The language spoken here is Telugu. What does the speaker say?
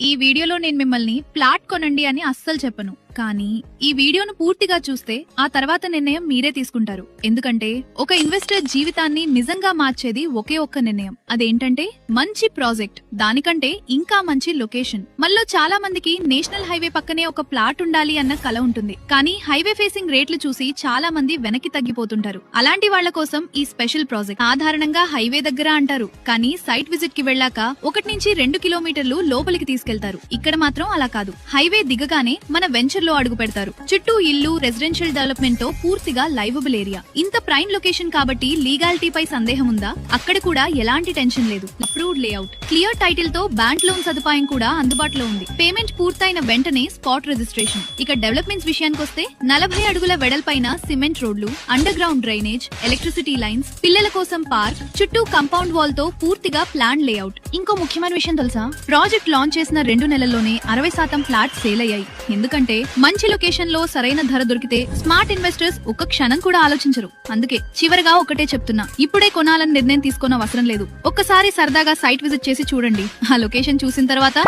ఈ వీడియోలో నేను మిమ్మల్ని ప్లాట్ కొనండి అని అస్సలు చెప్పను, కానీ ఈ వీడియోను పూర్తిగా చూస్తే ఆ తర్వాత నిర్ణయం మీరే తీసుకుంటారు. ఎందుకంటే ఒక ఇన్వెస్టర్ జీవితాన్ని నిజంగా మార్చేది ఒకే ఒక్క నిర్ణయం. అదేంటంటే మంచి ప్రాజెక్ట్, దానికంటే ఇంకా మంచి లొకేషన్. మనలో చాలా మందికి నేషనల్ హైవే పక్కనే ఒక ప్లాట్ ఉండాలి అన్న కల ఉంటుంది, కానీ హైవే ఫేసింగ్ రేట్లు చూసి చాలా మంది వెనక్కి తగ్గిపోతుంటారు. అలాంటి వాళ్ల కోసం ఈ స్పెషల్ ప్రాజెక్ట్. సాధారణంగా హైవే దగ్గర అంటారు, కానీ సైట్ విజిట్ కి వెళ్ళాక 1 నుంచి 2 కిలోమీటర్లు లోపలికి తీసుకెళ్తారు. ఇక్కడ మాత్రం అలా కాదు. హైవే దిగగానే మన వెంచర్ లో అడుగు పెడతారు. చుట్టూ ఇల్లు, రెసిడెన్షియల్ డెవలప్మెంట్ తో పూర్తిగా లైవబుల్ ఏరియా. ఇంత ప్రైమ్ లొకేషన్ కాబట్టి లీగాలిటీ పై సందేహం ఉందా? అక్కడ కూడా ఎలాంటి టెన్షన్ లేదు. అప్రూవ్డ్ లేఅవుట్, క్లియర్ టైటిల్ తో బ్యాంక్ లోన్ సదుపాయం కూడా అందుబాటులో ఉంది. పేమెంట్ పూర్తయిన వెంటనే స్పాట్ రిజిస్ట్రేషన్. ఇక డెవలప్మెంట్స్ విషయానికి వస్తే 40 అడుగుల వెడల్పైన సిమెంట్ రోడ్లు, under ground drainage, electricity lines, పిల్లల కోసం పార్క్, చుట్టూ కంపౌండ్ వాల్ తో పూర్తిగా ప్లాన్ లేఅవుట్. ఇంకో ముఖ్యమైన విషయం తెలుసా? ప్రాజెక్ట్ లాంచ్ చేసిన 2 నెలల్లోనే 60% ఫ్లాట్స్ సేల్ అయ్యాయి. ఎందుకంటే మంచి లొకేషన్ లో సరైన ధర దొరికితే స్మార్ట్ ఇన్వెస్టర్స్ ఒక్క క్షణం కూడా ఆలోచించరు. అందుకే చివరగా ఒకటే చెప్తున్నా, ఇప్పుడే కొనాలని నిర్ణయం తీసుకోన అవసరం లేదు. ఒక్కసారి సరదాగా సైట్ విజిట్ చేసి చూడండి. ఆ లొకేషన్ చూసిన తర్వాత